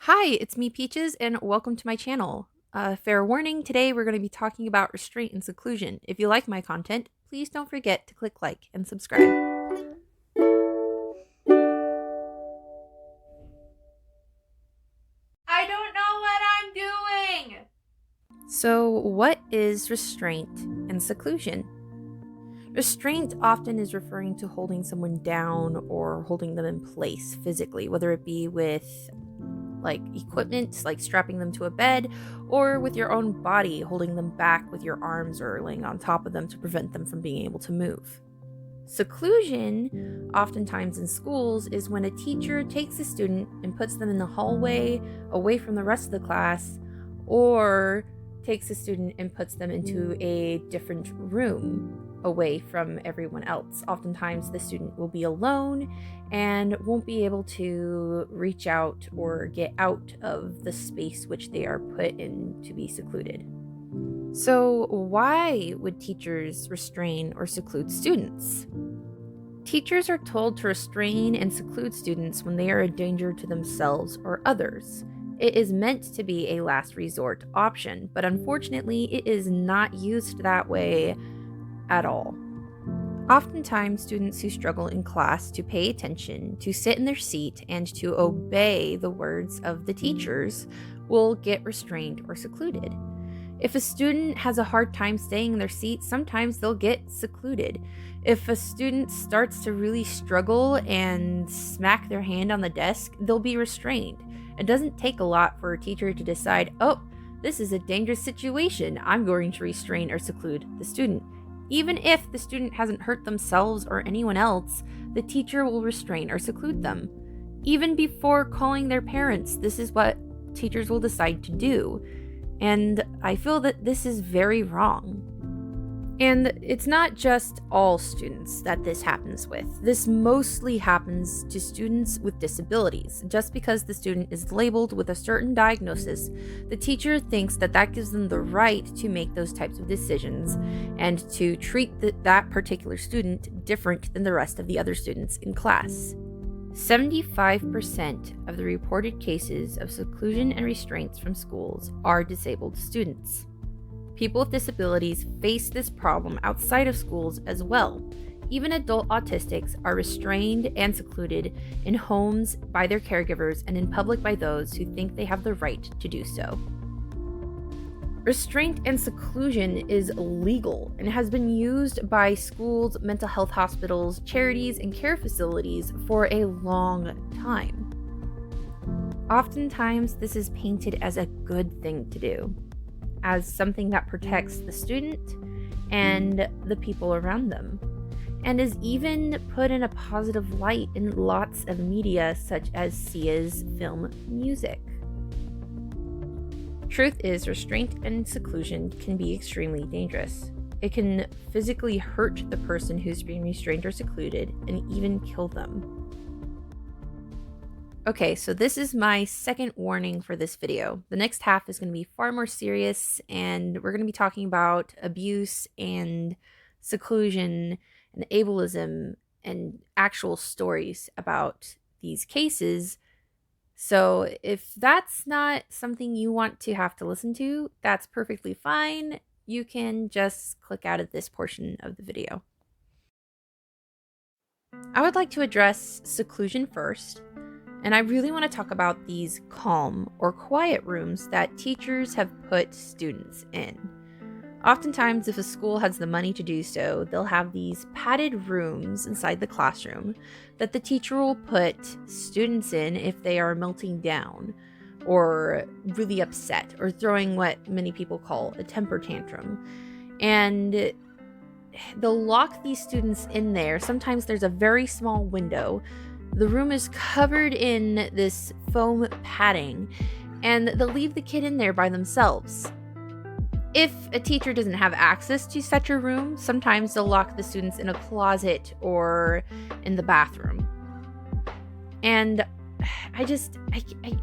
Hi, it's me, Peaches, and welcome to my channel. Fair warning, today we're going to be talking about restraint and seclusion. If you like my content, please don't forget to click like and subscribe. I don't know what I'm doing! So, what is restraint and seclusion? Restraint often is referring to holding someone down or holding them in place physically, whether it be with equipment, like strapping them to a bed, or with your own body, holding them back with your arms or laying on top of them to prevent them from being able to move. Seclusion, oftentimes in schools, is when a teacher takes a student and puts them in the hallway away from the rest of the class, or takes a student and puts them into a different room away from everyone else. Oftentimes, the student will be alone and won't be able to reach out or get out of the space which they are put in to be secluded. So, why would teachers restrain or seclude students? Teachers are told to restrain and seclude students when they are a danger to themselves or others. It is meant to be a last resort option, but unfortunately, it is not used that way at all. Oftentimes, students who struggle in class to pay attention, to sit in their seat, and to obey the words of the teachers will get restrained or secluded. If a student has a hard time staying in their seat, sometimes they'll get secluded. If a student starts to really struggle and smack their hand on the desk, they'll be restrained. It doesn't take a lot for a teacher to decide, oh, this is a dangerous situation. I'm going to restrain or seclude the student. Even if the student hasn't hurt themselves or anyone else, the teacher will restrain or seclude them. Even before calling their parents, this is what teachers will decide to do. And I feel that this is very wrong. And it's not just all students that this happens with. This mostly happens to students with disabilities. Just because the student is labeled with a certain diagnosis, the teacher thinks that that gives them the right to make those types of decisions and to treat that particular student different than the rest of the other students in class. 75% of the reported cases of seclusion and restraints from schools are disabled students. People with disabilities face this problem outside of schools as well. Even adult autistics are restrained and secluded in homes by their caregivers and in public by those who think they have the right to do so. Restraint and seclusion is legal and has been used by schools, mental health hospitals, charities, and care facilities for a long time. Oftentimes, this is painted as a good thing to do, as something that protects the student and the people around them, and is even put in a positive light in lots of media such as Sia's film music. Truth is, restraint and seclusion can be extremely dangerous. It can physically hurt the person who's being restrained or secluded and even kill them. Okay, so this is my second warning for this video. The next half is going to be far more serious, and we're going to be talking about abuse and seclusion and ableism and actual stories about these cases. So if that's not something you want to have to listen to, that's perfectly fine. You can just click out of this portion of the video. I would like to address seclusion first, and I really want to talk about these calm or quiet rooms that teachers have put students in. Oftentimes, if a school has the money to do so, they'll have these padded rooms inside the classroom that the teacher will put students in if they are melting down or really upset or throwing what many people call a temper tantrum. And they'll lock these students in there. Sometimes there's a very small window. The room is covered in this foam padding, and they'll leave the kid in there by themselves. If a teacher doesn't have access to such a room, sometimes they'll lock the students in a closet or in the bathroom. And I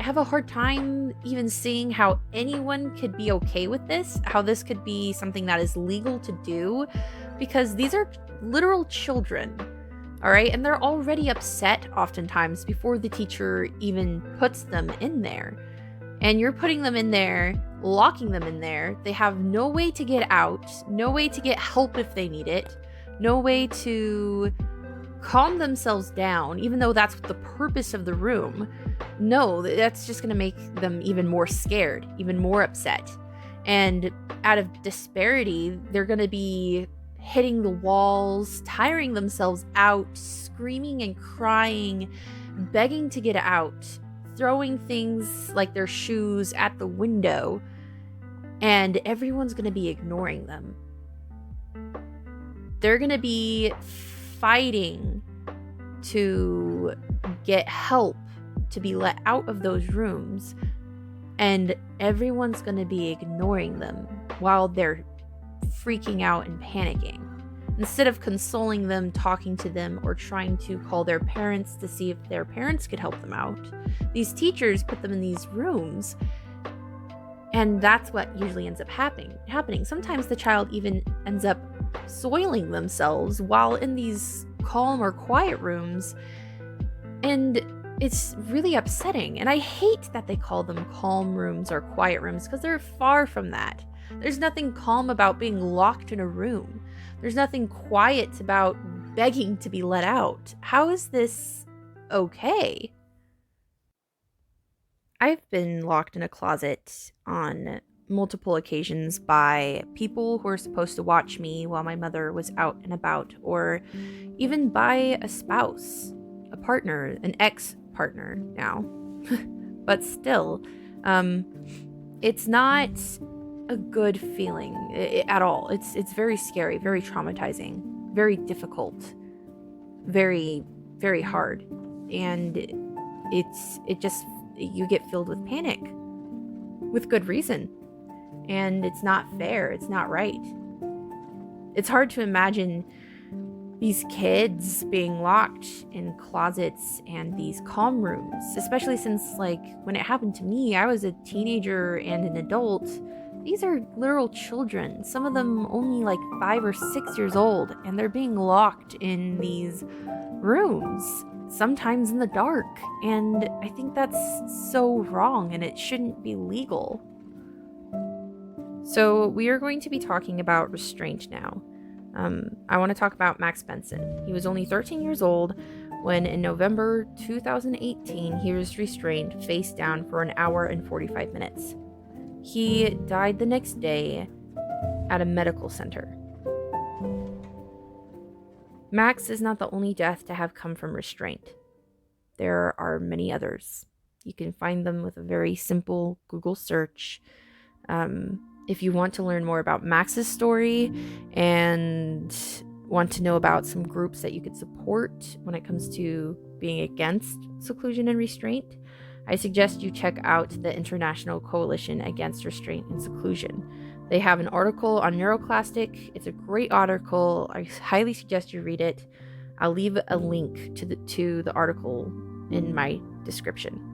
have a hard time even seeing how anyone could be okay with this, how this could be something that is legal to do, because these are literal children. All right, and they're already upset oftentimes before the teacher even puts them in there. And you're putting them in there, locking them in there. They have no way to get out, no way to get help if they need it, no way to calm themselves down, even though that's the purpose of the room. No, that's just going to make them even more scared, even more upset. And out of disparity, they're going to be hitting the walls, tiring themselves out, screaming and crying, begging to get out, throwing things like their shoes at the window, and everyone's going to be ignoring them. They're going to be fighting to get help to be let out of those rooms, and everyone's going to be ignoring them while they're freaking out and panicking. Instead of consoling them, talking to them, or trying to call their parents to see if their parents could help them out, these teachers put them in these rooms, and that's what usually ends up happening. Sometimes the child even ends up soiling themselves while in these calm or quiet rooms, and it's really upsetting. And I hate that they call them calm rooms or quiet rooms, because they're far from that. There's nothing calm about being locked in a room. There's nothing quiet about begging to be let out. How is this okay? I've been locked in a closet on multiple occasions by people who are supposed to watch me while my mother was out and about, or even by a spouse, a partner, an ex-partner now. But still, it's not a good feeling at all. It's very scary, very traumatizing, very difficult, very, very hard. And you get filled with panic with good reason. And it's not fair. It's not right. It's hard to imagine these kids being locked in closets and these calm rooms, especially since, like, when it happened to me, I was a teenager and an adult. These are literal children, some of them only like 5 or 6 years old, and they're being locked in these rooms, sometimes in the dark. And I think that's so wrong, and it shouldn't be legal. So we are going to be talking about restraint now. I want to talk about Max Benson. He was only 13 years old when in November 2018 he was restrained face down for 1 hour and 45 minutes. He died the next day at a medical center. Max is not the only death to have come from restraint. There are many others. You can find them with a very simple Google search. If you want to learn more about Max's story and want to know about some groups that you could support when it comes to being against seclusion and restraint, I suggest you check out the International Coalition Against Restraint and Seclusion. They have an article on Neuroclastic. It's a great article. I highly suggest you read it. I'll leave a link to the article in my description.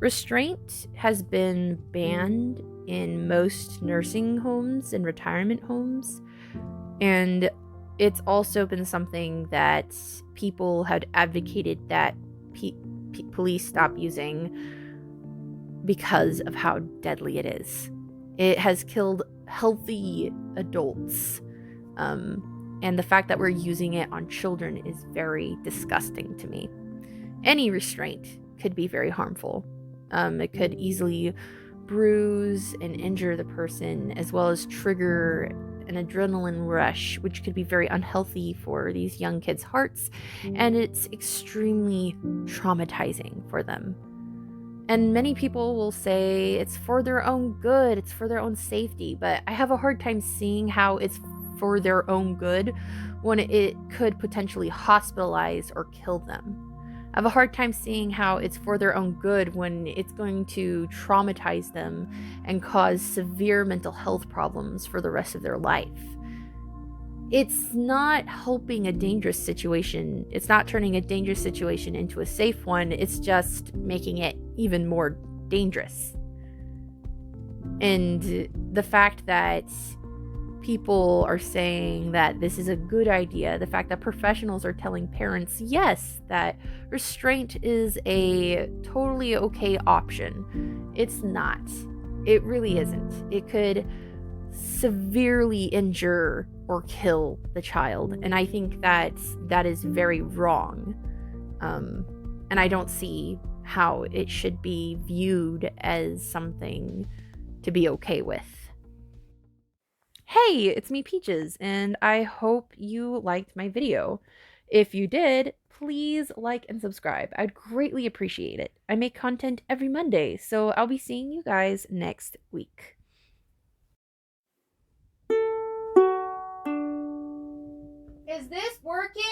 Restraint has been banned in most nursing homes and retirement homes, and it's also been something that people had advocated that police stop using because of how deadly it is. It has killed healthy adults, and the fact that we're using it on children is very disgusting to me. Any restraint could be very harmful. It could easily bruise and injure the person, as well as trigger an adrenaline rush, which could be very unhealthy for these young kids' hearts, and it's extremely traumatizing for them. And many people will say it's for their own good, it's for their own safety, but I have a hard time seeing how it's for their own good when it could potentially hospitalize or kill them. I have a hard time seeing how it's for their own good when it's going to traumatize them and cause severe mental health problems for the rest of their life. It's not helping a dangerous situation. It's not turning a dangerous situation into a safe one. It's just making it even more dangerous. And the fact that people are saying that this is a good idea, the fact that professionals are telling parents, yes, that restraint is a totally okay option. It's not. It really isn't. It could severely injure or kill the child, and I think that is very wrong. And I don't see how it should be viewed as something to be okay with. Hey, it's me, Peaches, and I hope you liked my video. If you did, please like and subscribe. I'd greatly appreciate it. I make content every Monday, so I'll be seeing you guys next week. Is this working?